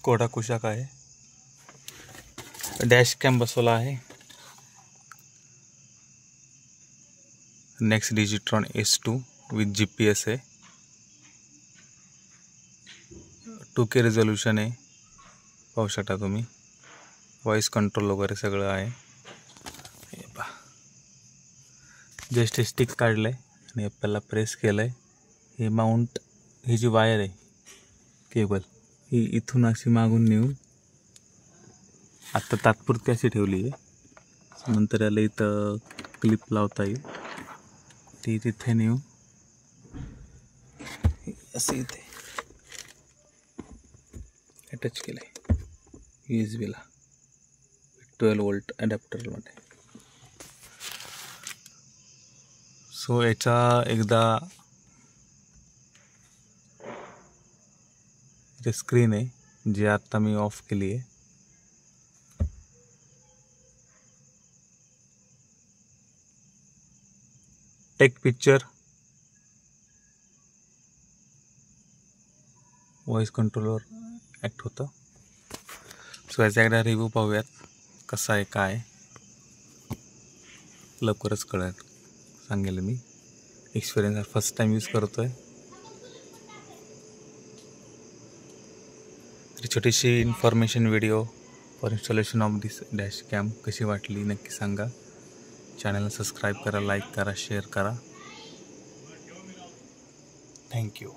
Skoda Kushaq आहे. Dash cam बसवला आहे. नेक्स्ट डिजिट्रॉन S2 विथ GPS आहे. 2K रेझोल्यूशन आहे, पाहू शकता तुम्ही. व्हॉइस कंट्रोल वगैरे सगळं आहे. जस्ट स्टिक काढलं आहे आणि ॲपलला प्रेस केलं आहे. हे माउंट, ही जी वायर आहे केबल, ही इथून अशी मागून नेऊन आत्ता तात्पुरती अशी ठेवली आहे. नंतर याला इथं क्लिप लावता येईल. ती तिथे नेऊन असं इथे अटॅच केलं आहे USB ला 12 वोल्ट अडॅप्टरमध्ये. सो याचा एकदा जे स्क्रीन आहे जी आत्ता मी ऑफ केली आहे, टेक पिक्चर, व्हॉइस कंट्रोलवर ॲक्ट होतं. सो याचा एकदा रिव्ह्यू पाहूयात कसा आहे काय. लवकरच कळेल, सांगेल मी. एक्सपिरियन्स फर्स्ट टाइम यूज करतो आहे. तरी छोटीशी information video for installation of this dash cam कशी वाटली नक्की सांगा. चॅनलला सबस्क्राईब करा, लाईक करा, शेअर करा. थँक्यू.